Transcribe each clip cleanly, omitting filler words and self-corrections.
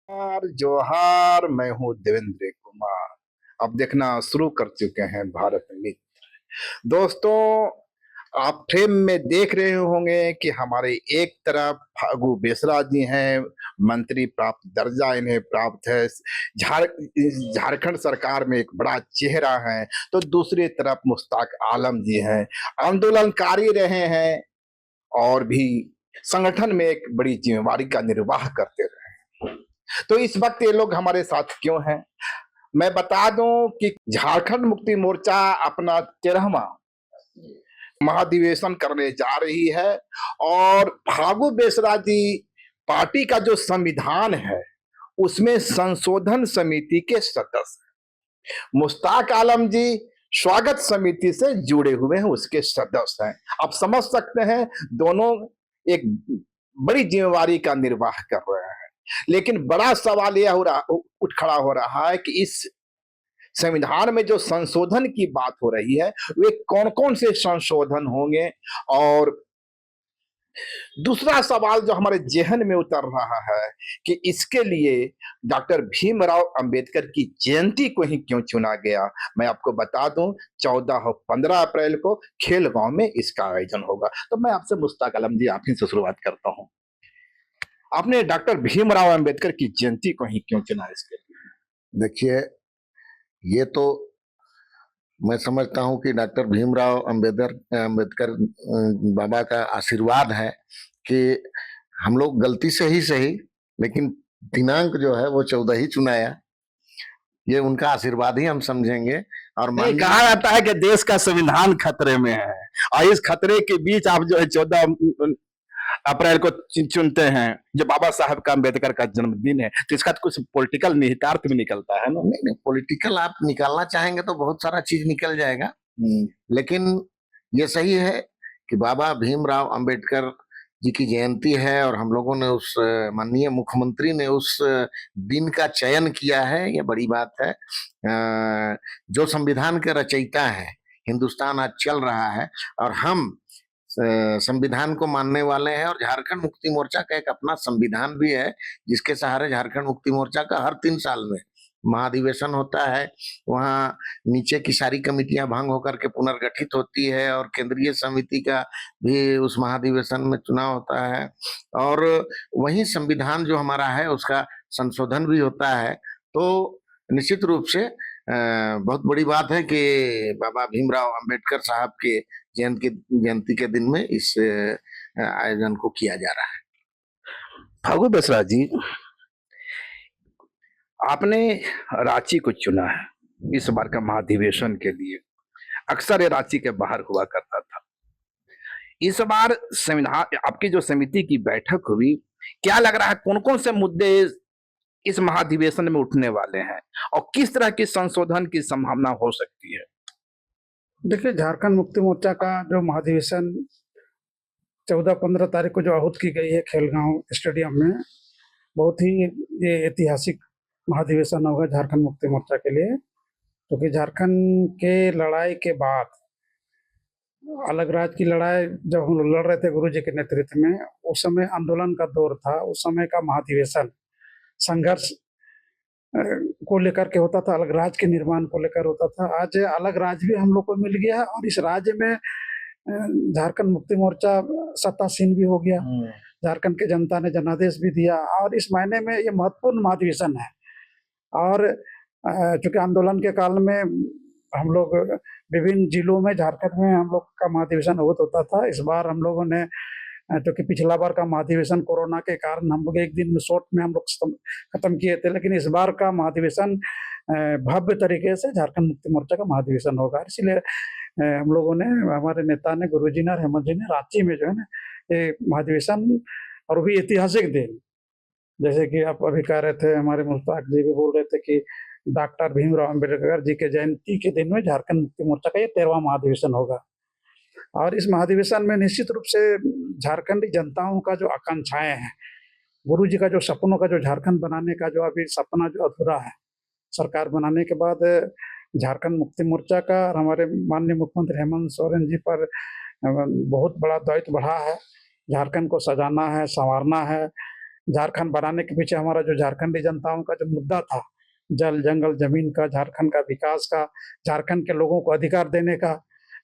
जोहार जोहार, मैं हूँ देवेंद्र कुमार। अब देखना शुरू कर चुके हैं भारत मित्र। दोस्तों, आप फ्रेम में देख रहे होंगे कि हमारे एक तरफ फागू बेसरा जी हैं, मंत्री प्राप्त दर्जा इन्हें प्राप्त है। झार झारखंड सरकार में एक बड़ा चेहरा है। तो दूसरी तरफ मुश्ताक आलम जी हैं, आंदोलनकारी रहे हैं और भी संगठन में एक बड़ी जिम्मेवारी का निर्वाह करते रहे। तो इस वक्त ये लोग हमारे साथ क्यों हैं? मैं बता दूं कि झारखंड मुक्ति मोर्चा अपना 13वां महाधिवेशन करने जा रही है और फागू बेसरा जी पार्टी का जो संविधान है उसमें संशोधन समिति के सदस्य, मुश्ताक आलम जी स्वागत समिति से जुड़े हुए हैं, उसके सदस्य हैं। आप समझ सकते हैं दोनों एक बड़ी जिम्मेवारी का निर्वाह कर रहे हैं। लेकिन बड़ा सवाल यह उठ खड़ा हो रहा है कि इस संविधान में जो संशोधन की बात हो रही है वे कौन कौन से संशोधन होंगे। और दूसरा सवाल जो हमारे जेहन में उतर रहा है कि इसके लिए डॉक्टर भीमराव अंबेडकर की जयंती को ही क्यों चुना गया। मैं आपको बता दूं 14 और 15 अप्रैल को खेल गांव में इसका आयोजन होगा। तो मैं आपसे मुश्ताक आलम जी आप ही से शुरुआत करता हूं। आपने डॉक्टर भीमराव अंबेडकर की जयंती को ही क्यों चुना इसके लिए? देखिए, ये तो मैं समझता हूं कि डॉक्टर भीमराव अंबेडकर बाबा का आशीर्वाद है कि हम लोग गलती से ही सही, लेकिन दिनांक जो है वो 14 ही चुनाया। ये उनका आशीर्वाद ही हम समझेंगे। और नहीं, कहा जाता है कि देश का संविधान खतरे में है और इस खतरे के बीच आप जो है 14 अप्रैल को चुनते हैं जो बाबा साहब का अंबेडकर का जन्मदिन है, तो इसका तो कुछ पॉलिटिकल निहितार्थ भी निकलता है ना? नहीं, पॉलिटिकल आप निकालना चाहेंगे तो बहुत सारा चीज निकल जाएगा। लेकिन ये सही है कि बाबा भीमराव अंबेडकर जी की जयंती है और हम लोगों ने उस माननीय मुख्यमंत्री ने उस दिन का चयन किया है। ये बड़ी बात है। जो संविधान के रचयिता है, हिंदुस्तान आज चल रहा है और हम संविधान को मानने वाले हैं। और झारखंड मुक्ति मोर्चा का एक अपना संविधान भी है जिसके सहारे झारखंड मुक्ति मोर्चा का हर 3 साल में महाधिवेशन होता है। वहाँ नीचे की सारी कमिटियां भंग होकर के पुनर्गठित होती है और केंद्रीय समिति का भी उस महाधिवेशन में चुनाव होता है। और वही संविधान जो हमारा है उसका संशोधन भी होता है। तो निश्चित रूप से बहुत बड़ी बात है कि बाबा भीमराव अंबेडकर साहब के जयंती के दिन में इस आयोजन को किया जा रहा है। फागू बेसरा जी, आपने रांची को चुना है इस बार का महाधिवेशन के लिए। अक्सर ये रांची के बाहर हुआ करता था। इस बार संविधान आपकी जो समिति की बैठक हुई, क्या लग रहा है कौन कौन से मुद्दे इस महाधिवेशन में उठने वाले हैं और किस तरह की संशोधन की संभावना हो सकती है? देखिए, झारखंड मुक्ति मोर्चा का जो महाधिवेशन 14-15 तारीख को जो आहूत की गई है खेलगांव स्टेडियम में, बहुत ही ये ऐतिहासिक महाधिवेशन होगा झारखंड मुक्ति मोर्चा के लिए। क्योंकि झारखंड के लड़ाई के बाद अलग राज्य की लड़ाई जब हम लोग लड़ रहे थे गुरु जी के नेतृत्व में, उस समय आंदोलन का दौर था। उस समय का महाधिवेशन संघर्ष को लेकर के होता था, अलग राज्य के निर्माण को लेकर होता था। आज अलग राज्य भी हम लोग को मिल गया और इस राज्य में झारखंड मुक्ति मोर्चा सत्तासीन भी हो गया। झारखंड की जनता ने जनादेश भी दिया और इस मायने में ये महत्वपूर्ण महाधिवेशन है। और चूंकि आंदोलन के काल में हम लोग विभिन्न जिलों में झारखंड में हम लोग का महाधिवेशन होता था। इस बार हम लोगों ने, क्योंकि पिछला बार का महाधिवेशन कोरोना के कारण हम लोग एक दिन में शॉर्ट में हम लोग खत्म किए थे, लेकिन इस बार का महाधिवेशन भव्य तरीके से झारखंड मुक्ति मोर्चा का महाधिवेशन होगा। इसलिए हम लोगों ने, हमारे नेता ने, गुरुजी ने और हेमंत जी ने रांची में जो है ना ये महाधिवेशन, और भी ऐतिहासिक दिन, जैसे कि आप अभी कह रहे थे, हमारे मुश्ताक जी भी बोल रहे थे कि डॉक्टर भीमराव अंबेडकर जी के जयंती के दिन में झारखंड मुक्ति मोर्चा का ये 13वां महाधिवेशन होगा। और इस महाधिवेशन में निश्चित रूप से झारखंडी जनताओं का जो आकांक्षाएं हैं, गुरु जी का जो सपनों का, जो झारखंड बनाने का जो अभी सपना जो अधूरा है, सरकार बनाने के बाद झारखंड मुक्ति मोर्चा का और हमारे माननीय मुख्यमंत्री हेमंत सोरेन जी पर बहुत बड़ा दायित्व बढ़ा है। झारखंड को सजाना है, संवारना है, झारखंड बनाने के पीछे हमारा जो झारखंडी जनताओं का जो मुद्दा था, जल जंगल जमीन का, झारखंड का विकास का, झारखंड के लोगों को अधिकार देने का,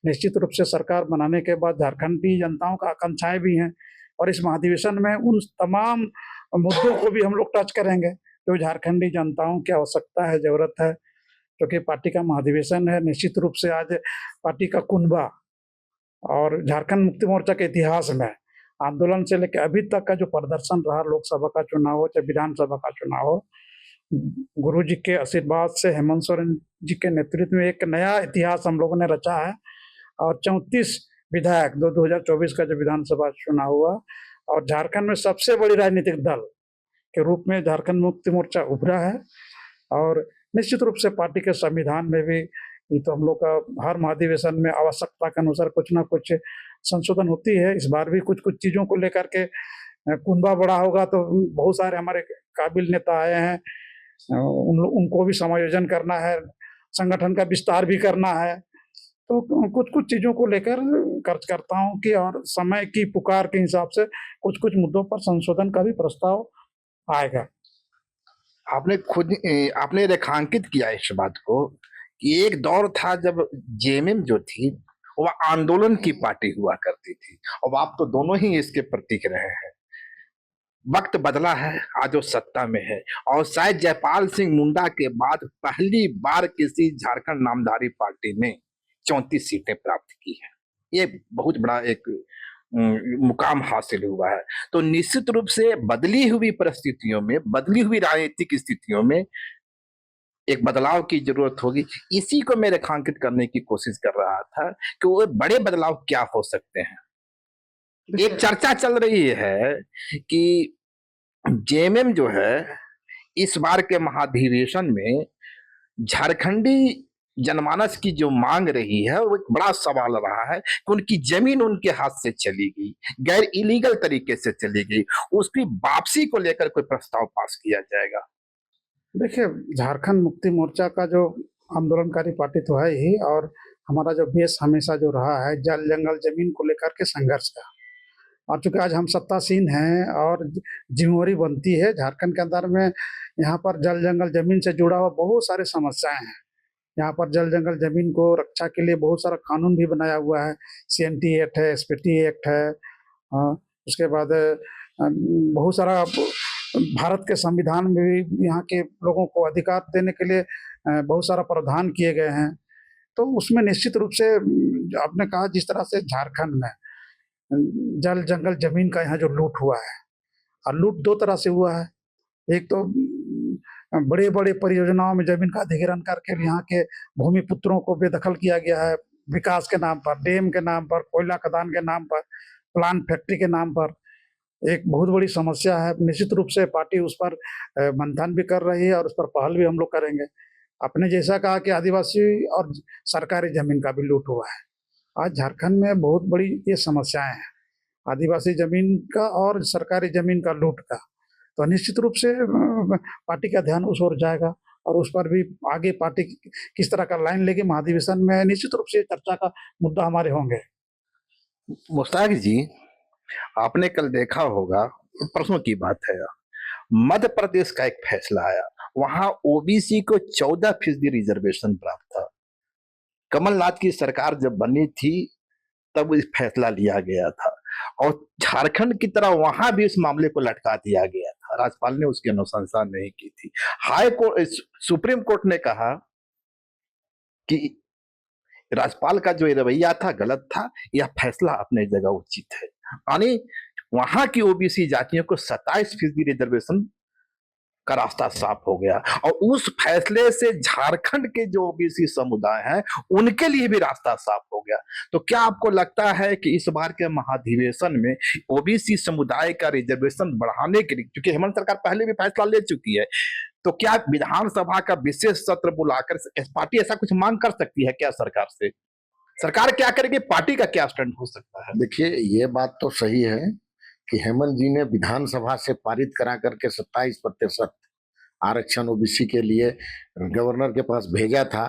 निश्चित रूप से सरकार बनाने के बाद झारखंडी जनताओं का आकांक्षाएं भी हैं और इस महाधिवेशन में उन तमाम मुद्दों को भी हम लोग टच करेंगे जो झारखंडी जनताओं की आवश्यकता है, जरूरत है। क्योंकि पार्टी का महाधिवेशन है, निश्चित रूप से आज पार्टी का कुनबा और झारखंड मुक्ति मोर्चा के इतिहास में आंदोलन से लेकर अभी तक का जो प्रदर्शन रहा, लोकसभा का चुनाव हो चाहे विधानसभा का चुनाव हो, गुरु जी के आशीर्वाद से हेमंत सोरेन जी के नेतृत्व में एक नया इतिहास हम लोगों ने रचा है और 34 विधायक 2024 का जो विधानसभा चुनाव हुआ और झारखंड में सबसे बड़ी राजनीतिक दल के रूप में झारखंड मुक्ति मोर्चा उभरा है। और निश्चित रूप से पार्टी के संविधान में भी ये तो हम लोग का हर महाधिवेशन में आवश्यकता के अनुसार कुछ ना कुछ संशोधन होती है। इस बार भी कुछ कुछ चीजों को लेकर के कुनबा बड़ा होगा तो बहुत सारे हमारे काबिल नेता आए हैं, उनको भी समायोजन करना है, संगठन का विस्तार भी करना है, तो कुछ कुछ चीजों को लेकर कार्यकर्ताओं की और समय की पुकार के हिसाब से कुछ कुछ मुद्दों पर संशोधन का भी प्रस्ताव आएगा। आपने रेखांकित किया इस बात को कि एक दौर था जब जेएमएम जो थी वह आंदोलन की पार्टी हुआ करती थी और आप तो दोनों ही इसके प्रतीक रहे हैं। वक्त बदला है, आज वो सत्ता में है और शायद जयपाल सिंह मुंडा के बाद पहली बार किसी झारखंड नामधारी पार्टी ने 34 सीटें प्राप्त की है। ये बहुत बड़ा एक मुकाम हासिल हुआ है। तो निश्चित रूप से बदली हुई परिस्थितियों में, बदली हुई राजनीतिक स्थितियों में एक बदलाव की जरूरत होगी। इसी को मैं रेखांकित करने की कोशिश कर रहा था कि वो बड़े बदलाव क्या हो सकते हैं। एक चर्चा चल रही है कि जेएमएम जो है इस बार के महाधिवेशन में झारखंडी जनमानस की जो मांग रही है वो एक बड़ा सवाल रहा है कि उनकी जमीन उनके हाथ से चली गई, गैर इलीगल तरीके से चली गई, उसकी वापसी को लेकर कोई प्रस्ताव पास किया जाएगा। देखिए, झारखंड मुक्ति मोर्चा का जो आंदोलनकारी पार्टी तो है ही और हमारा जो बेस हमेशा जो रहा है जल जंगल जमीन को लेकर के संघर्ष का, और चूंकि आज हम सत्तासीन हैं और जिम्मेवारी बनती है झारखंड के अंदर में, यहाँ पर जल जंगल जमीन से जुड़ा हुआ बहुत सारे समस्याएं हैं। यहाँ पर जल जंगल जमीन को रक्षा के लिए बहुत सारा कानून भी बनाया हुआ है, CNT एक्ट है, SPT एक्ट है, उसके बाद बहुत सारा भारत के संविधान में भी यहाँ के लोगों को अधिकार देने के लिए बहुत सारा प्रावधान किए गए हैं। तो उसमें निश्चित रूप से आपने कहा जिस तरह से झारखंड में जल जंगल जमीन का यहाँ जो लूट हुआ है, और लूट दो तरह से हुआ है। एक तो बड़े बड़े परियोजनाओं में जमीन का अधिग्रहण करके यहाँ के भूमि पुत्रों को बेदखल किया गया है, विकास के नाम पर, डैम के नाम पर, कोयला खदान के नाम पर, प्लांट फैक्ट्री के नाम पर। एक बहुत बड़ी समस्या है। निश्चित रूप से पार्टी उस पर मंथन भी कर रही है और उस पर पहल भी हम लोग करेंगे। आपने जैसा कहा कि आदिवासी और सरकारी जमीन का भी लूट हुआ है, आज झारखंड में बहुत बड़ी ये समस्याएं हैं, आदिवासी जमीन का और सरकारी जमीन का लूट का। तो निश्चित रूप से पार्टी का ध्यान उस ओर जाएगा और उस पर भी आगे पार्टी किस तरह का लाइन लेगी महाधिवेशन में, निश्चित रूप से चर्चा का मुद्दा हमारे होंगे। मुश्ताक जी, आपने कल देखा होगा, परसों की बात है, मध्य प्रदेश का एक फैसला आया, वहां ओबीसी को 14% रिजर्वेशन प्राप्त था। कमलनाथ की सरकार जब बनी थी तब इस फैसला लिया गया था और झारखंड की तरह वहां भी इस मामले को लटका दिया गया था। राज्यपाल ने उसकी अनुशंसा नहीं की थी। हाई कोर्ट, सुप्रीम कोर्ट ने कहा कि राज्यपाल का जो रवैया था गलत था, यह फैसला अपने जगह उचित है। यानी वहां की ओबीसी जातियों को 27% रिजर्वेशन का रास्ता साफ हो गया और उस फैसले से झारखंड के जो ओबीसी समुदाय हैं उनके लिए भी रास्ता साफ हो गया। तो क्या आपको लगता है कि इस बार के महाधिवेशन में ओबीसी समुदाय का रिजर्वेशन बढ़ाने के लिए, क्योंकि हेमंत सरकार पहले भी फैसला ले चुकी है, तो क्या विधानसभा का विशेष सत्र बुलाकर पार्टी ऐसा कुछ मांग कर सकती है क्या सरकार से? सरकार क्या करेगी, पार्टी का क्या स्टैंड हो सकता है? देखिए, ये बात तो सही है कि हेमंत जी ने विधानसभा से पारित करा करके 27% आरक्षण ओबीसी के लिए गवर्नर के पास भेजा था।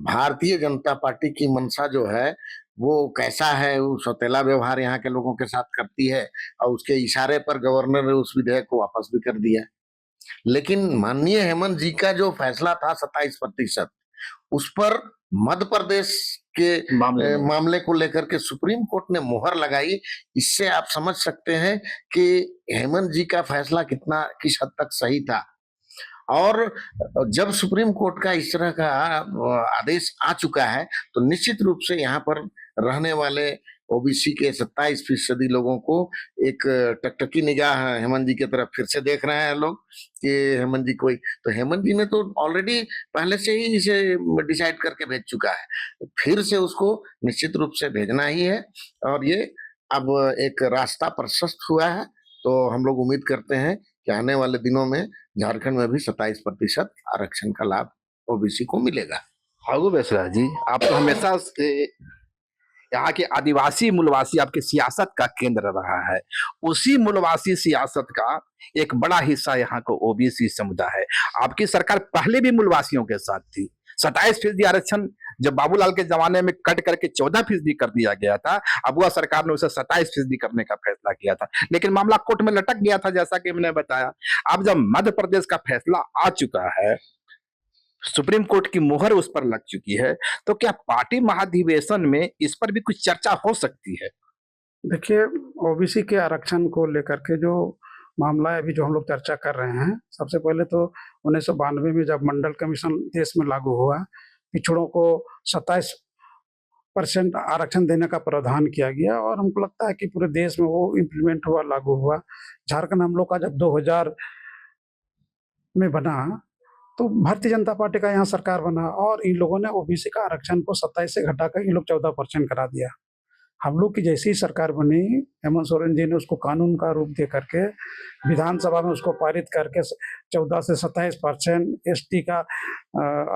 भारतीय जनता पार्टी की मंशा जो है वो कैसा है, वो सौतेला व्यवहार यहाँ के लोगों के साथ करती है, और उसके इशारे पर गवर्नर ने उस विधेयक को वापस भी कर दिया। लेकिन माननीय हेमंत जी का जो फैसला था 27%, उस पर मध्य प्रदेश के मामले को लेकर के सुप्रीम कोर्ट ने मुहर लगाई। इससे आप समझ सकते हैं कि हेमंत जी का फैसला किस हद तक सही था। और जब सुप्रीम कोर्ट का इस तरह का आदेश आ चुका है, तो निश्चित रूप से यहाँ पर रहने वाले ओबीसी के 27% लोगों को एक टकटकी निगाह हेमंत जी की तरफ फिर से देख रहे हैं लोग कि हेमंत जी कोई, तो हेमंत जी ने तो ऑलरेडी पहले से ही इसे डिसाइड करके भेज चुका है, फिर से उसको निश्चित रूप से भेजना ही है। और ये अब एक रास्ता प्रशस्त हुआ है, तो हम लोग उम्मीद करते हैं कि आने वाले दिनों में झारखंड में भी 27% आरक्षण का लाभ ओबीसी को मिलेगा। फागू बेसरा जी, आप तो हमेशा से यहाँ के आदिवासी मूलवासी आपके सियासत का केंद्र रहा है। उसी मूलवासी सियासत का एक बड़ा हिस्सा यहाँ को ओबीसी समुदाय है। आपकी सरकार पहले भी मूलवासियों के साथ थी। 27% आरक्षण जब बाबूलाल के जमाने में कट करके 14% कर दिया गया था, अब वह सरकार ने उसे 27% करने का फैसला किया था, लेकिन मामला कोर्ट में लटक गया था, जैसा कि मैंने बताया। अब जब मध्य प्रदेश का फैसला आ चुका है, सुप्रीम कोर्ट की मुहर उस पर लग चुकी है, तो क्या पार्टी महाधिवेशन में इस पर भी कुछ चर्चा हो सकती है? देखिए, ओबीसी के आरक्षण को लेकर के जो मामला है अभी जो हम लोग चर्चा कर रहे हैं, सबसे पहले तो 1992 में जब मंडल कमीशन देश में लागू हुआ, पिछड़ों को 27% आरक्षण देने का प्रावधान किया गया, और हमको लगता है कि पूरे देश में वो इम्प्लीमेंट हुआ, लागू हुआ। झारखंड हम लोग का जब 2000 में बना, तो भारतीय जनता पार्टी का यहाँ सरकार बना, और इन लोगों ने ओबीसी का आरक्षण को 27 से घटाकर इन लोग 14% करा दिया। हम लोग की जैसी सरकार बनी, हेमंत सोरेन जी ने उसको कानून का रूप दे करके विधानसभा में उसको पारित करके 14 से 27%, एसटी का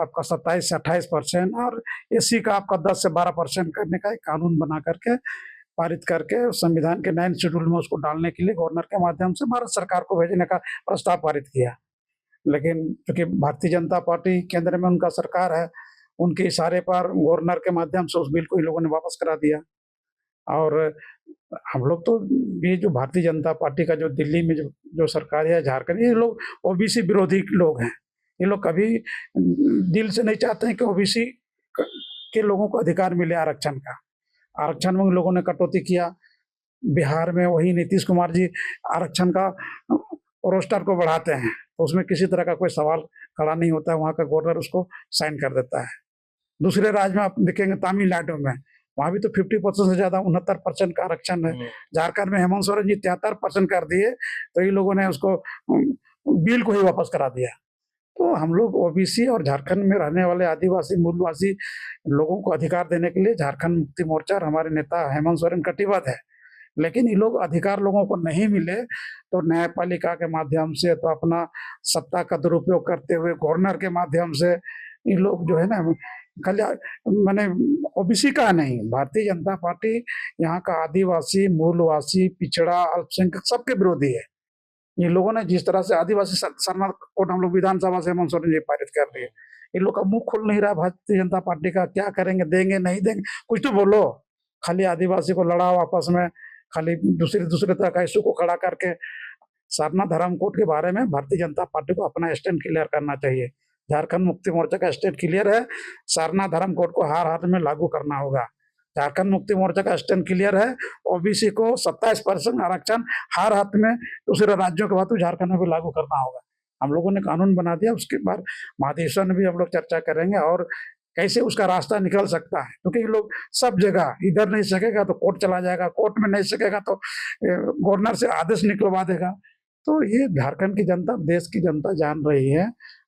आपका 27 से 28%, और एससी का आपका 10 से 12% करने का एक कानून बना करके पारित करके संविधान के 9 शेड्यूल में उसको डालने के लिए गवर्नर के माध्यम से भारत सरकार को भेजने का प्रस्ताव पारित किया। लेकिन चूंकि भारतीय जनता पार्टी केंद्र में उनका सरकार है, उनके इशारे पर गवर्नर के माध्यम से उस बिल को इन लोगों ने वापस करा दिया। और हम लोग तो ये जो भारतीय जनता पार्टी का जो दिल्ली में जो सरकार है, झारखंड, ये लोग ओबीसी विरोधी लोग हैं। ये लोग कभी दिल से नहीं चाहते हैं कि ओबीसी के लोगों को अधिकार मिले आरक्षण का। आरक्षण में उन लोगों ने कटौती किया। बिहार में वही नीतीश कुमार जी आरक्षण का रोस्टर को बढ़ाते हैं, तो उसमें किसी तरह का कोई सवाल खड़ा नहीं होता है, वहाँ का गवर्नर उसको साइन कर देता है। दूसरे राज्य में आप देखेंगे, तमिलनाडु में, वहाँ भी तो 50% से ज्यादा 69% का आरक्षण है। झारखंड में हेमंत सोरेन जी 73% कर दिए, तो ये लोगों ने उसको बिल को ही वापस करा दिया। तो हम लोग ओबीसी और झारखंड में रहने वाले आदिवासी मूलवासी लोगों को अधिकार देने के लिए झारखंड मुक्ति मोर्चा और हमारे नेता हेमंत सोरेन कटिबद्ध है। लेकिन ये लोग अधिकार लोगों को नहीं मिले, तो न्यायपालिका के माध्यम से, तो अपना सत्ता का दुरुपयोग करते हुए गवर्नर के माध्यम से ये लोग जो है ना, मैंने ओबीसी का नहीं, भारतीय जनता पार्टी यहाँ का आदिवासी, मूलवासी, पिछड़ा, अल्पसंख्यक सबके विरोधी है। ये लोगों ने जिस तरह से आदिवासी शरणार्थ कोड हम लोग विधानसभा से हेमंत सोरेन जी पारित कर दिए, इन लोग का मुंह खुल नहीं रहा भारतीय जनता पार्टी का। क्या करेंगे, देंगे नहीं देंगे, कुछ तो बोलो। खाली आदिवासी को लड़ाओ आपस में, खाली दूसरे तरह का इशू को खड़ा करके। सरना धर्म कोड के बारे में भारतीय जनता पार्टी को अपना स्टैंड क्लियर करना चाहिए। झारखंड मुक्ति मोर्चा का स्टैंड क्लियर है, सरना धर्म कोड को हर हाथ में लागू करना होगा। झारखंड मुक्ति मोर्चा का स्टैंड क्लियर है, ओबीसी को 27% आरक्षण हर हाथ में दूसरे राज्यों के बाद तो झारखंड में भी लागू करना होगा। हम लोगों ने कानून बना दिया, उसके बाद महाधिवेशन में भी हम लोग चर्चा करेंगे और कैसे उसका रास्ता निकल सकता है, क्योंकि ये लोग सब जगह, इधर नहीं सकेगा तो कोर्ट चला जाएगा, कोर्ट में नहीं सकेगा तो गवर्नर से आदेश निकलवा देगा। तो ये झारखंड की जनता, देश की जनता जान रही है,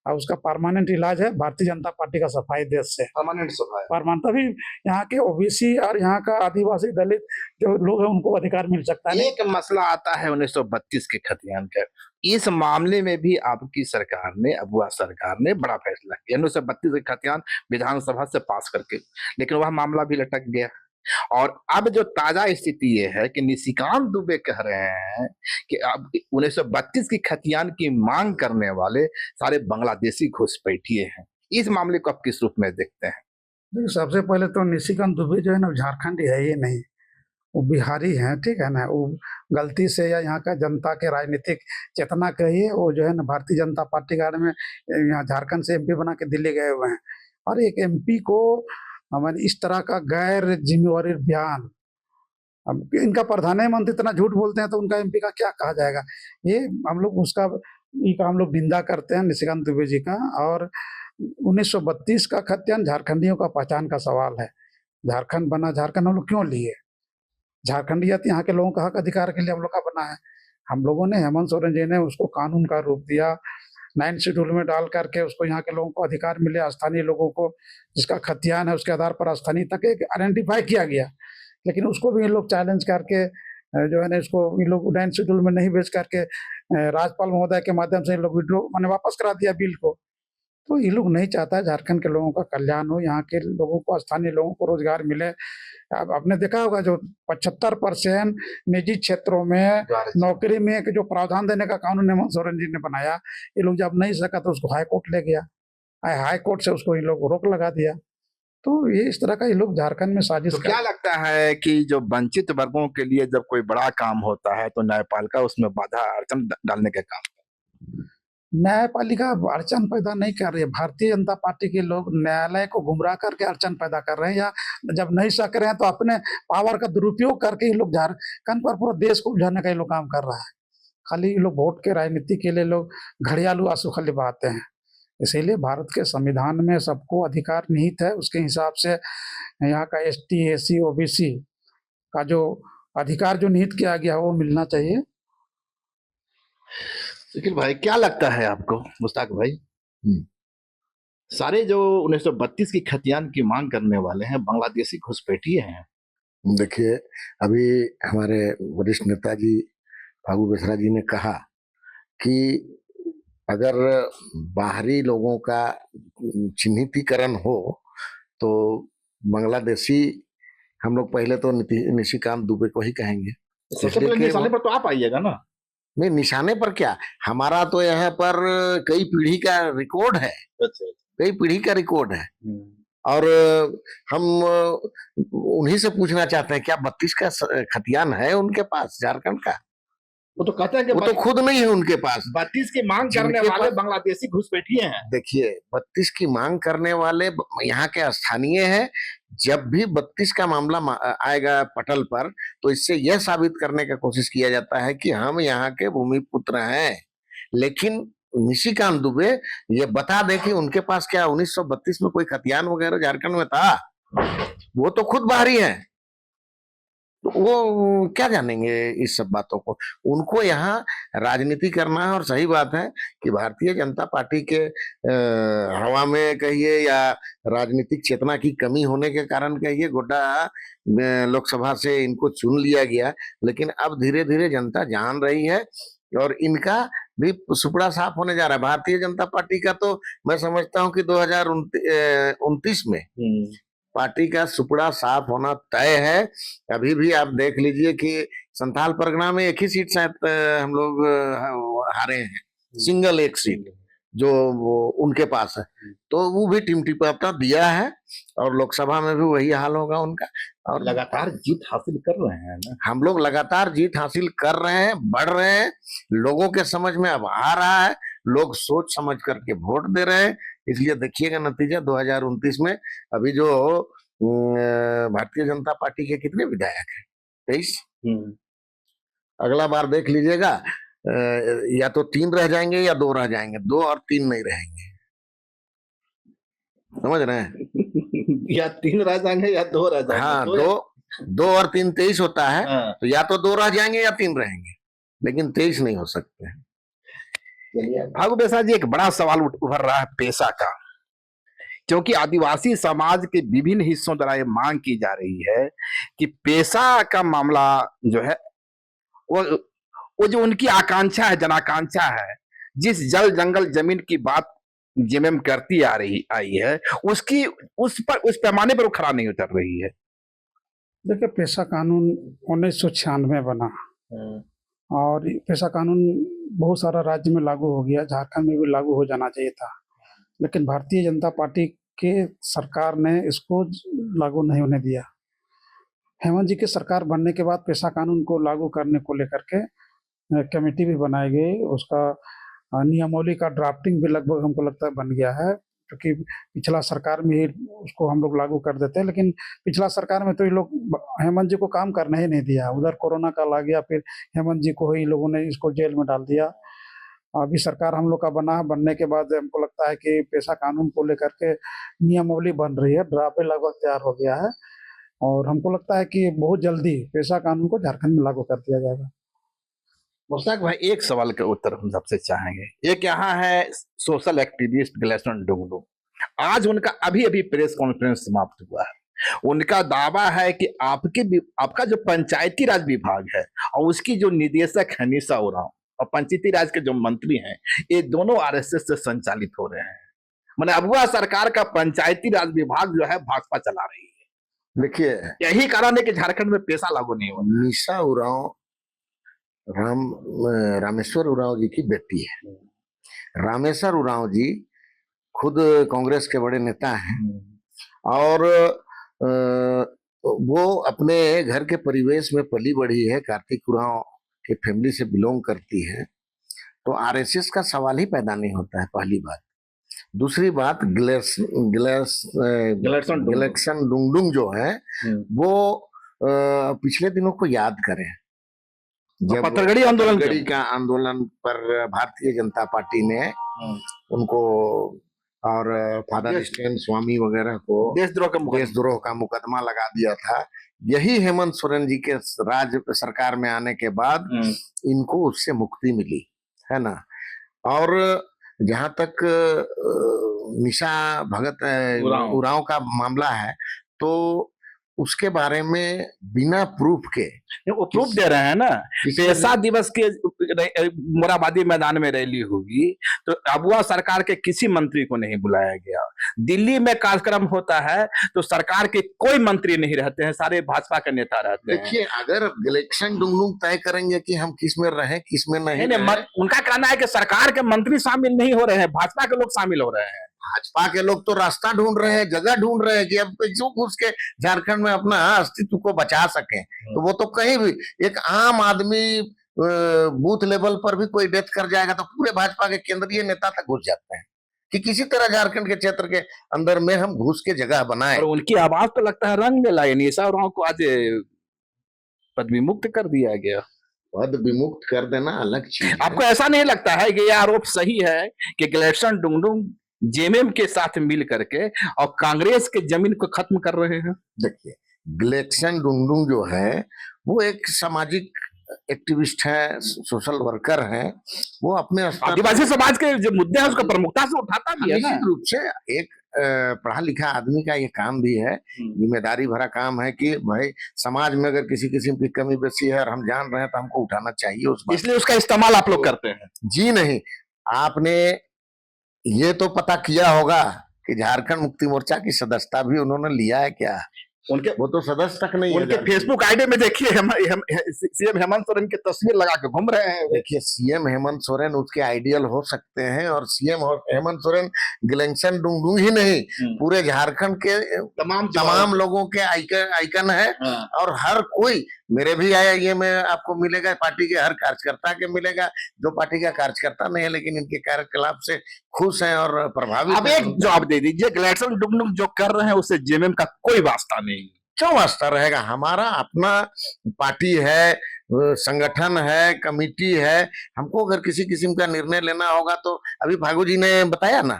और उसका परमानेंट इलाज है भारतीय जनता पार्टी का सफाई देश से। परमानेंट सफाई, परमानेंट, तभी यहाँ के ओबीसी और यहाँ का आदिवासी दलित जो लोग हैं उनको अधिकार मिल सकता है। एक मसला आता है 1932 के खतियान का। इस मामले में भी आपकी सरकार ने, अबुआ सरकार ने बड़ा फैसला किया 1932 के खतियान विधानसभा से पास करके, लेकिन वह मामला भी लटक गया। और अब जो ताजा स्थिति ये है कि निशिकांत दुबे कह रहे हैं कि अब 1932 की खतियान की मांग करने वाले सारे बांग्लादेशी घुसपैठिए हैं। इस मामले को आप किस रूप में देखते हैं? देखिए, सबसे पहले तो निशिकांत दुबे जो है ना झारखंडी है ही नहीं, वो बिहारी हैं, ठीक है ना। वो गलती से या यहाँ का जनता के राजनीतिक चेतना कहिए, वो जो है ना भारतीय जनता पार्टी के बारे में यहाँ झारखंड से एमपी बना के दिल्ली गए हुए हैं। और एक एमपी को हमारे इस तरह का गैर जिम्मेवारी बयान, अब इनका प्रधानमंत्री इतना झूठ बोलते हैं तो उनका एमपी का क्या कहा जाएगा। ये हम लोग उसका हम लोग निंदा करते हैं निशिकांत दुबे जी का। और 1932 का खतियान झारखंडियों का पहचान का सवाल है। झारखंड बना, झारखंड हम लोग क्यों लिए? झारखंडियत यहाँ के लोगों का हक अधिकार के लिए हम लोग का बना है। हम लोगों ने, हेमंत सोरेन जी ने उसको कानून का रूप दिया, 9 शेड्यूल में डाल करके उसको यहाँ के लोगों को अधिकार मिले, स्थानीय लोगों को जिसका खतियान है उसके आधार पर स्थानीय तक एक आइडेंटिफाई किया गया। लेकिन उसको भी ये लोग चैलेंज करके जो है ना, इसको ये लोग 9 शेड्यूल में नहीं भेज करके राज्यपाल महोदय के माध्यम से ये लोग विड्रॉ मैंने वापस करा दिया बिल को। तो ये लोग नहीं चाहता है झारखंड के लोगों का कल्याण हो, यहाँ के लोगों को, स्थानीय लोगों को रोजगार मिले। अब आपने देखा होगा जो 75% निजी क्षेत्रों में नौकरी में जो प्रावधान देने का कानून हेमंत सोरेन जी ने बनाया, ये लोग जब नहीं सका तो उसको हाई कोर्ट ले गया, हाई कोर्ट से उसको ये लोग रोक लगा दिया। तो ये इस तरह का ये लोग झारखंड में साजिश तो क्या लगता है कि जो वंचित वर्गों के लिए जब कोई बड़ा काम होता है तो न्यायपालिका उसमें बाधा अड़चन डालने के काम? न्यायपालिका अड़चन पैदा नहीं कर रही है। भारतीय जनता पार्टी के लोग न्यायालय को गुमराह करके अड़चन पैदा कर रहे हैं, या जब नहीं सक रहे हैं तो अपने पावर का दुरुपयोग करके ये लोग झारखंड पर पूरा देश को उलझाने का ये लोग काम कर रहा है। खाली ये लोग वोट के राजनीति के लिए लोग घड़ियालू आंसू खाली बहाते हैं। इसीलिए भारत के संविधान में सबको अधिकार निहित है, उसके हिसाब से यहाँ का ST SC OBC का जो अधिकार जो निहित किया गया वो मिलना चाहिए। निखिल भाई, क्या लगता है आपको, मुश्ताक भाई, सारे जो 1932 की खतियान की मांग करने वाले हैं बांग्लादेशी घुसपैठिए हैं? देखिए, अभी हमारे वरिष्ठ नेताजी फागू बेसरा जी ने कहा कि अगर बाहरी लोगों का चिन्हितीकरण हो तो बांग्लादेशी, हम लोग पहले तो निशिकांत दुबे को ही कहेंगे। सबसे पहले निशाने पर तो आप आइएगा ना। नहीं, निशाने पर क्या, हमारा तो यहाँ पर कई पीढ़ी का रिकॉर्ड है। अच्छा। कई पीढ़ी का रिकॉर्ड है। और हम उन्हीं से पूछना चाहते हैं, क्या 32 का खतियान है उनके पास झारखंड का? वो तो कहते हैं कि वो तो खुद नहीं है उनके पास। 32 की मांग करने वाले बांग्लादेशी घुसपैठिए हैं। देखिए, 32 की मांग करने वाले यहाँ के स्थानीय हैं। जब भी 32 का मामला आएगा पटल पर तो इससे यह साबित करने का कोशिश किया जाता है कि हम यहाँ के भूमि पुत्र हैं। लेकिन निशिकांत दुबे ये बता दे कि उनके पास क्या 1932 में कोई खतियान वगैरह झारखंड में था? वो तो खुद बाहरी हैं, तो वो क्या जानेंगे इस सब बातों को। उनको यहाँ राजनीति करना है। और सही बात है कि भारतीय जनता पार्टी के हवा में कहिए या राजनीतिक चेतना की कमी होने के कारण कहिए, गोड्डा लोकसभा से इनको चुन लिया गया। लेकिन अब धीरे धीरे जनता जान रही है और इनका भी सुपड़ा साफ होने जा रहा है। भारतीय जनता पार्टी का तो मैं समझता हूँ कि 2029 में पार्टी का सुपड़ा साफ होना तय है। अभी भी आप देख लीजिए कि संथाल परगना में एक ही सीट शायद हम लोग हारे हैं, सिंगल एक सीट जो उनके पास है। तो वो भी टिमटिमाता दिया है और लोकसभा में भी वही हाल होगा उनका। और लगातार जीत हासिल कर रहे हैं ना, हम लोग लगातार जीत हासिल कर रहे हैं, बढ़ रहे हैं। लोगों के समझ में अब आ रहा है, लोग सोच समझ करके वोट दे रहे हैं। इसलिए देखिएगा नतीजा 2029 में। अभी जो भारतीय जनता पार्टी के कितने विधायक हैं? 23। अगला बार देख लीजिएगा, या तो 3 रह जाएंगे या 2 रह जाएंगे, 2 और 3 नहीं रहेंगे। समझ रहे हैं? या 3 रह जाएंगे या 2 रह जाएंगे। हाँ, 2 और 3 23 होता है। हाँ। तो या तो 2 रह जाएंगे या 3 रहेंगे, लेकिन 23 नहीं हो सकते। फागू बेसरा जी, एक बड़ा सवाल उभर रहा है पेशा का, क्योंकि आदिवासी समाज के विभिन्न हिस्सों द्वारा ये मांग की जा रही है कि पेशा का मामला जो है वो जो उनकी आकांक्षा है, जनाकांक्षा है, जिस जल जंगल जमीन की बात जेएमएम करती आई है, उसकी उस पैमाने पर वो खरा नहीं उतर रही है। देखिए, पेशा कानून 1996 में बना और पेशा कानून बहुत सारा राज्य में लागू हो गया, झारखंड में भी लागू हो जाना चाहिए था। लेकिन भारतीय जनता पार्टी कि सरकार ने इसको लागू नहीं होने दिया। हेमंत जी की सरकार बनने के बाद पेशा कानून को लागू करने को लेकर के कमेटी भी बनाई गई। उसका नियमावली का ड्राफ्टिंग भी लगभग हमको लगता है बन गया है, क्योंकि पिछला सरकार में ही उसको हम लोग लागू कर देते हैं, लेकिन पिछला सरकार में तो ये लोग हेमंत जी को काम करने ही नहीं दिया। उधर कोरोना का ला गया, फिर हेमंत जी को ही लोगों ने इसको जेल में डाल दिया। अभी सरकार हम लोग का बनने के बाद हमको लगता है कि पेशा कानून को लेकर के नियमावली बन रही है, ड्राफ्ट लगभग तैयार हो गया है, और हमको लगता है कि बहुत जल्दी पेशा कानून को झारखंड में लागू कर दिया जाएगा। मुश्ताक भाई, एक सवाल का उत्तर हम सबसे चाहेंगे। एक यहाँ है सोशल एक्टिविस्ट ग्लेसन डुंगडू, आज उनका अभी अभी प्रेस कॉन्फ्रेंस समाप्त हुआ है। उनका दावा है कि आपका जो पंचायती राज विभाग है और उसकी जो निदेशक है निशा उरांव और पंचायती राज के जो मंत्री हैं, ये दोनों आरएसएस से संचालित हो रहे हैं। मैंने अबुआ सरकार का पंचायती राज विभाग जो है भाजपा चला रही है। देखिए, यही कारण है कि झारखंड में पेशा लागू नहीं हो रहा। निशा उरांव रामेश्वर उरांव जी की बेटी है। रामेश्वर उरांव जी खुद कांग्रेस के बड़े नेता हैं, और वो अपने घर के परिवेश में पली बढ़ी है, कार्तिक उरांव के फैमिली से बिलोंग करती है, तो आरएसएस का सवाल ही पैदा नहीं होता है, पहली बात। दूसरी बात, ग्लेक्सन डुंगडुंग जो है वो पिछले दिनों को याद करें, जब पत्थरगड़ी का आंदोलन पर भारतीय जनता पार्टी ने उनको और फादर स्टेन स्वामी वगैरह को देशद्रोह का मुकदमा लगा दिया था। यही हेमंत सोरेन जी के राज सरकार में आने के बाद इनको उससे मुक्ति मिली है ना। और जहां तक निशा भगत उरांव का मामला है, तो उसके बारे में बिना प्रूफ के वो प्रूफ दे रहे हैं ना। पेशा दिवस के मोराबादी मैदान में रैली होगी तो अबुआ सरकार के किसी मंत्री को नहीं बुलाया गया। दिल्ली में कार्यक्रम होता है तो सरकार के कोई मंत्री नहीं रहते हैं, सारे भाजपा के नेता रहते हैं। देखिए, अगर ग्लेक्सन डुंगडुंग तय करेंगे कि हम किस में रहें किस में नहीं, उनका कहना है कि सरकार के मंत्री शामिल नहीं हो रहे हैं, भाजपा के लोग शामिल हो रहे हैं। भाजपा के लोग तो रास्ता ढूंढ रहे हैं, जगह ढूंढ रहे हैं कि अब जो घुस के झारखंड में अपना अस्तित्व को बचा सकें। तो वो तो कहीं भी एक आम आदमी बूथ लेवल पर भी कोई डेथ कर जाएगा तो पूरे भाजपा के केंद्रीय नेता तक घुस जाते हैं कि किसी तरह झारखंड के क्षेत्र के अंदर में हम घुस के जगह बनाए। और उनकी आवाज तो लगता है रंग ले लाई। निशा उरांव को आज पद विमुक्त कर दिया गया। पद विमुक्त कर देना अलग चीज है। आपको ऐसा नहीं लगता है कि यह आरोप सही है कि ग्लेक्सन डुंगडुंग जेएमएम के साथ मिल करके और कांग्रेस के जमीन को खत्म कर रहे हैं? देखिए, ग्लेक्सन डुंगडुंग जो है वो एक सामाजिक एक्टिविस्ट है, सोशल वर्कर है। वो अपने आदिवासी समाज के जो मुद्दे हैं उसको प्रमुखता से उठाता भी है ना। निश्चित रूप से एक पढ़ा लिखा आदमी का ये काम भी है, जिम्मेदारी भरा काम है कि भाई समाज में अगर किसी किस्म की कमी बेसी है और हम जान रहे हैं तो हमको उठाना चाहिए उस बात। इसलिए उसका इस्तेमाल आप लोग करते हैं? जी नहीं, आपने ये तो पता किया होगा कि झारखंड मुक्ति मोर्चा की सदस्यता भी उन्होंने लिया है क्या? उनके वो तो सदस्य तक नहीं है। उनके फेसबुक आईडी में देखिए सीएम हेमंत सोरेन की तस्वीर लगा के घूम रहे हैं। देखिए, सीएम हेमंत सोरेन उसके आइडियल हो सकते हैं, और सीएम हेमंत सोरेन ग्लेक्सन डुंगडुंग ही नहीं, पूरे झारखंड के तमाम लोगों के आइकन है। और हर कोई, मेरे भी आया ये में आपको मिलेगा, पार्टी के हर कार्यकर्ता के मिलेगा, जो पार्टी का कार्यकर्ता नहीं है लेकिन इनके कार्यकलाप से खुश हैं और प्रभावित। अब एक जवाब दे दीजिए, ग्लेक्सन डुंगडुंग जो कर रहे हैं उससे जेएमएम का कोई वास्ता नहीं। क्यों वास्ता रहेगा? हमारा अपना पार्टी है, संगठन है, कमिटी है। हमको अगर किसी किस्म का निर्णय लेना होगा तो अभी फागू जी ने बताया ना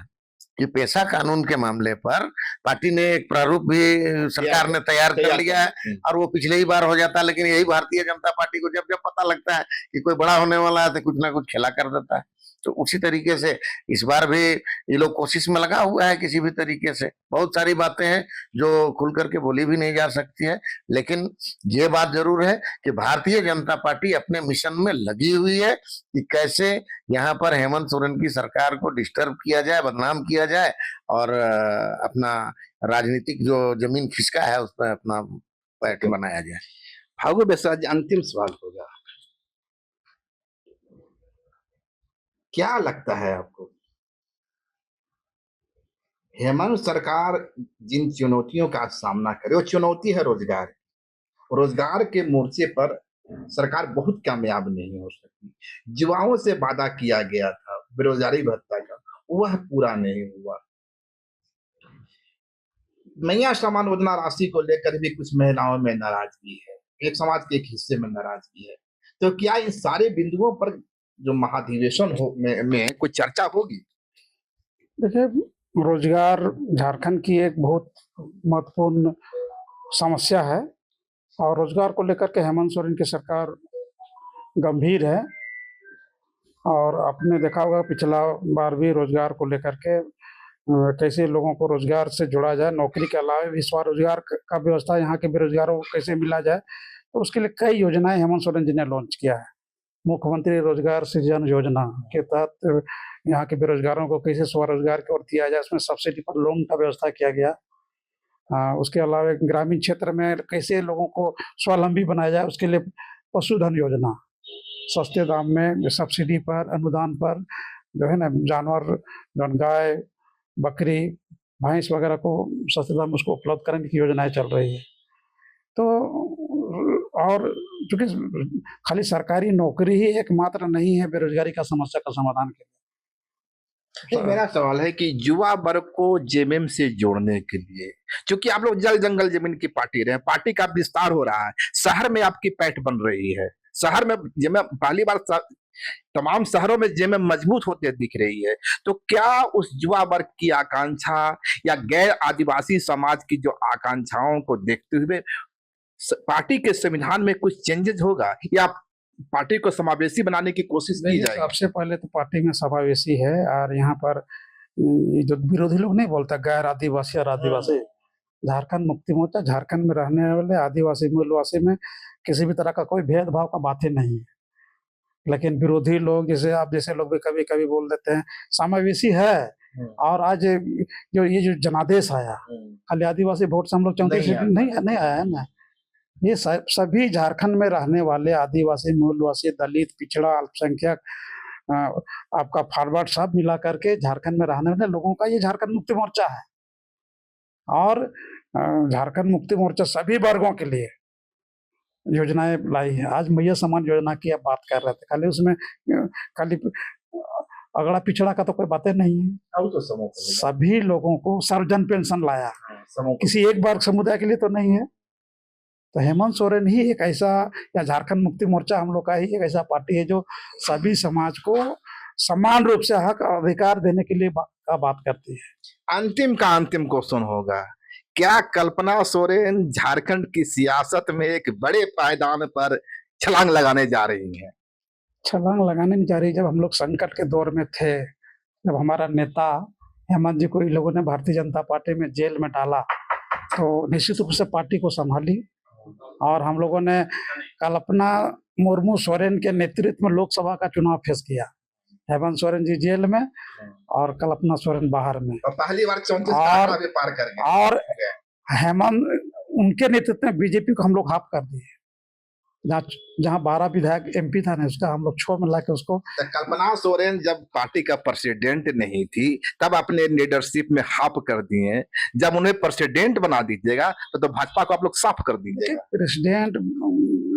कि पेशा कानून के मामले पर पार्टी ने एक प्रारूप भी सरकार ने तैयार कर लिया है, और वो पिछले ही बार हो जाता है। लेकिन यही भारतीय जनता पार्टी को जब जब पता लगता है कि कोई बड़ा होने वाला है तो कुछ ना कुछ खेला कर देता है। तो उसी तरीके से इस बार भी ये लोग कोशिश में लगा हुआ है किसी भी तरीके से। बहुत सारी बातें हैं जो खुल करके बोली भी नहीं जा सकती है, लेकिन ये बात जरूर है कि भारतीय जनता पार्टी अपने मिशन में लगी हुई है कि कैसे यहाँ पर हेमंत सोरेन की सरकार को डिस्टर्ब किया जाए, बदनाम किया जाए, और अपना राजनीतिक जो जमीन खिसका है उस पर अपना पैठ बनाया जाए। फागू बेसराज, अंतिम सवाल होगा, क्या लगता है आपको हेमंत सरकार जिन चुनौतियों का सामना करे, वो चुनौती है रोजगार। रोजगार के मोर्चे पर सरकार बहुत कामयाब नहीं हो सकती। युवाओं से वादा किया गया था बेरोजगारी भत्ता का, वह पूरा नहीं हुआ। मैया समान योजना राशि को लेकर भी कुछ महिलाओं में नाराजगी है, एक समाज के एक हिस्से में नाराजगी है। तो क्या इन सारे बिंदुओं पर जो महाधिवेशन में कोई चर्चा होगी? देखिए, रोजगार झारखंड की एक बहुत महत्वपूर्ण समस्या है और रोजगार को लेकर के हेमंत सोरेन की सरकार गंभीर है। और आपने देखा होगा पिछला बार भी रोजगार को लेकर के कैसे लोगों को रोजगार से जोड़ा जाए, नौकरी के अलावा भी स्वरोजगार का व्यवस्था यहाँ के बेरोजगारों को कैसे मिला जाए, तो उसके लिए कई योजनाएं हेमंत सोरेन जी ने लॉन्च किया है। मुख्यमंत्री रोजगार सृजन योजना के तहत यहाँ के बेरोजगारों को कैसे स्वरोजगार की ओर दिया जाए, उसमें सब्सिडी पर लोन का व्यवस्था किया गया। उसके अलावा ग्रामीण क्षेत्र में कैसे लोगों को स्वावलंबी बनाया जाए, उसके लिए पशुधन योजना, सस्ते दाम में सब्सिडी पर अनुदान पर जो है ना जानवर, गाय, बकरी, भैंस वगैरह को सस्ते दाम उसको उपलब्ध कराने की योजनाएं चल रही है। तो और चूंकि खाली सरकारी नौकरी ही एकमात्र नहीं है बेरोजगारी का समस्या का समाधान के लिए। मेरा सवाल है कि युवा वर्ग को जेएमएम से जोड़ने के लिए, क्योंकि आप लोग जल जंगल जमीन की पार्टी रहे, पार्टी का विस्तार हो रहा है, शहर में आपकी पैठ बन रही है, शहर में जेएमएम पहली बार तमाम शहरों में जेएमएम मजबूत होते दिख रही है। तो क्या उस युवा वर्ग की आकांक्षा या गैर आदिवासी समाज की जो आकांक्षाओं को देखते हुए पार्टी के संविधान में कुछ चेंजेस होगा या पार्टी को समावेशी बनाने की कोशिश की जाएगी? सबसे पहले तो पार्टी में समावेशी है और यहाँ पर ये जो विरोधी लोग नहीं बोलता गैर आदिवासी और आदिवासी, झारखंड मुक्ति मोर्चा झारखंड में रहने वाले आदिवासी मूलवासी में किसी भी तरह का कोई भेदभाव का बातें नहीं है। लेकिन विरोधी लोग जैसे लोग भी कभी कभी बोल देते हैं समावेशी है। और आज ये जो जनादेश आया खाली आदिवासी वोट से हम लोग 34 सीट नहीं आया है ना, ये सभी झारखंड में रहने वाले आदिवासी, मूलवासी, दलित, पिछड़ा, अल्पसंख्यक, आपका फॉरवर्ड सब मिला करके झारखंड में रहने वाले लोगों का ये झारखंड मुक्ति मोर्चा है। और झारखंड मुक्ति मोर्चा सभी वर्गों के लिए योजनाएं लाई है। आज मैया समान योजना की आप बात कर रहे थे, खाली उसमें खाली अगड़ा पिछड़ा का तो कोई बातें नहीं है, तो सभी लोगों को सर्वजन पेंशन लाया, किसी एक वर्ग समुदाय के लिए तो नहीं है। तो हेमंत सोरेन ही एक ऐसा, या झारखंड मुक्ति मोर्चा हम लोग का ही एक ऐसा पार्टी है जो सभी समाज को समान रूप से हक और अधिकार देने के लिए बात करती है। अंतिम का अंतिम क्वेश्चन होगा, क्या कल्पना सोरेन झारखंड की सियासत में एक बड़े पायदान पर छलांग लगाने जा रही हैं? छलांग लगाने नहीं जा रही। जब हम लोग संकट के दौर में थे, जब हमारा नेता हेमंत जी को इन लोगों ने भारतीय जनता पार्टी में जेल में डाला, तो निश्चित रूप से पार्टी को संभाली और हम लोगों ने कल्पना मुर्मू सोरेन के नेतृत्व में लोकसभा का चुनाव फेस किया। हेमंत सोरेन जी जेल में और कल्पना सोरेन बाहर में, और पहली बार 34 भी पार कर गए। और हेमंत उनके नेतृत्व में बीजेपी को हम लोग हाफ कर दिए। जहाँ 12 विधायक एमपी था ना, उसका हम लोग 6 में लाके उसको। कल्पना सोरेन जब पार्टी का प्रेसिडेंट नहीं थी तब अपने लीडरशिप में हाफ कर दिए, जब उन्हें प्रेसिडेंट बना दीजिएगा तो भाजपा को आप लोग साफ कर दीजिएगा। प्रेसिडेंट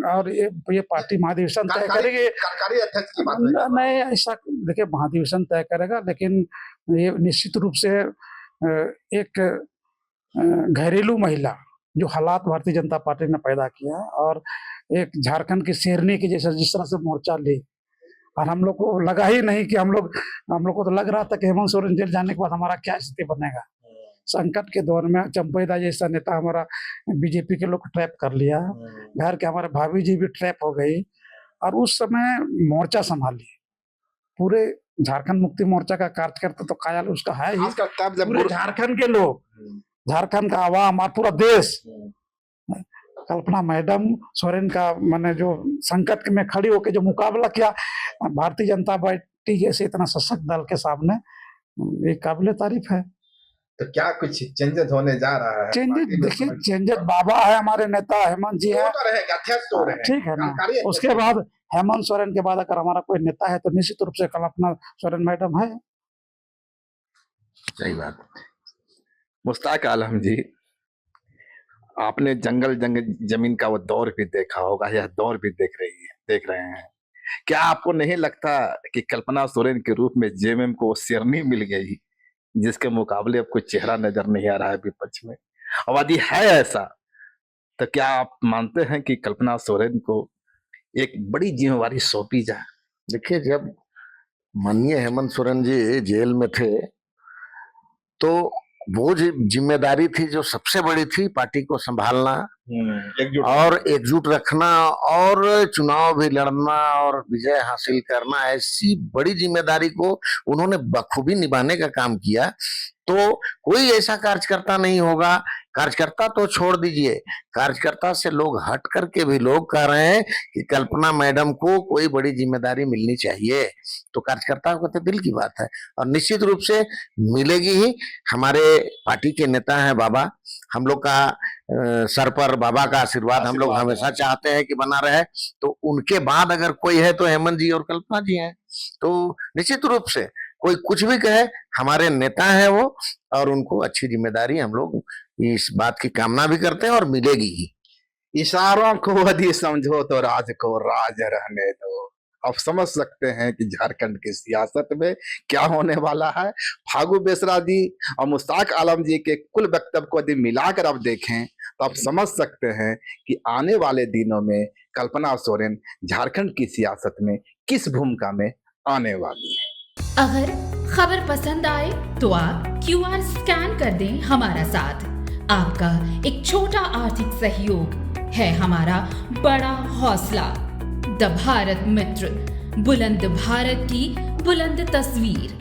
और ये पार्टी महाधिवेशन तय करेगी, सरकारी अध्यक्ष की बात नहीं ऐसा देखिए, महाधिवेशन तय करेगा, लेकिन ये निश्चित रूप से एक घरेलू महिला जो हालात भारतीय जनता पार्टी ने पैदा किया और एक झारखंड की शेरनी की जैसा जिस तरह से मोर्चा ली, और हम लोग को लगा ही नहीं कि हम लोग को तो लग रहा था कि हेमंत सोरेन जेल जाने के बाद हमारा क्या स्थिति बनेगा। संकट के दौर में चंपैदा जैसा नेता हमारा बीजेपी के लोग ट्रैप कर लिया, घर के हमारे भाभी जी भी ट्रैप हो गई, और उस समय मोर्चा संभाली। पूरे झारखंड मुक्ति मोर्चा का कार्यकर्ता तो कायल उसका है ही, पूरे झारखंड के लोग, झारखंड का आवाम और पूरा देश कल्पना मैडम सोरेन का मैंने जो संकट में खड़ी होकर जो मुकाबला किया भारतीय जनता पार्टी जैसे इतना सशक्त दल के सामने, ये काबिले तारीफ है। तो क्या कुछ चेंजेस होने जा रहा है? चेंजेस देखिए, चेंजेस बाबा है हमारे नेता हेमंत जी है, ठीक है ना। उसके बाद हेमंत सोरेन के बाद अगर हमारा कोई नेता है तो निश्चित रूप से कल्पना सोरेन मैडम है। सही बात। मुश्ताक आलम जी, आपने जंगल जमीन का वो दौर भी देखा होगा, यह दौर भी देख रहे हैं। क्या आपको नहीं लगता कि कल्पना सोरेन के रूप में जेएमएम को वो शेरनी मिल गई, जिसके मुकाबले अब कोई चेहरा नजर नहीं आ रहा है विपक्ष में? और यदि है ऐसा, तो क्या आप मानते हैं कि कल्पना सोरेन को एक बड़ी जिम्मेवारी सौंपी जाए? देखिए, जब माननीय हेमंत सोरेन जी जेल में थे तो वो जिम्मेदारी थी जो सबसे बड़ी थी, पार्टी को संभालना और एकजुट रखना और चुनाव भी लड़ना और विजय हासिल करना। ऐसी बड़ी जिम्मेदारी को उन्होंने बखूबी निभाने का काम किया। तो कोई ऐसा कार्यकर्ता नहीं होगा, कार्यकर्ता तो छोड़ दीजिए, कार्यकर्ता से लोग हट करके भी लोग कह रहे हैं कि कल्पना मैडम को कोई बड़ी जिम्मेदारी मिलनी चाहिए। तो कार्यकर्ताओं का तो दिल की बात है और निश्चित रूप से मिलेगी ही। हमारे पार्टी के नेता हैं बाबा, हम लोग का सर पर बाबा का आशीर्वाद हम लोग हमेशा चाहते हैं कि बना रहे। तो उनके बाद अगर कोई है तो हेमंत जी और कल्पना जी हैं। तो निश्चित रूप से कोई कुछ भी कहे, हमारे नेता हैं वो, और उनको अच्छी जिम्मेदारी हम लोग इस बात की कामना भी करते हैं और मिलेगी ही। इशारों को यदि समझो तो राज को राज रहने दो। अब समझ सकते हैं कि झारखंड की सियासत में क्या होने वाला है। फागू बेसरा जी और मुश्ताक आलम जी के कुल वक्तव्य को यदि मिलाकर आप देखें तो आप समझ सकते हैं कि आने वाले दिनों में कल्पना सोरेन झारखंड की सियासत में किस भूमिका में आने वाली है। अगर खबर पसंद आए तो आप QR स्कैन कर दें हमारा साथ। आपका एक छोटा आर्थिक सहयोग है हमारा बड़ा हौसला। द भारत मित्र, बुलंद भारत की बुलंद तस्वीर।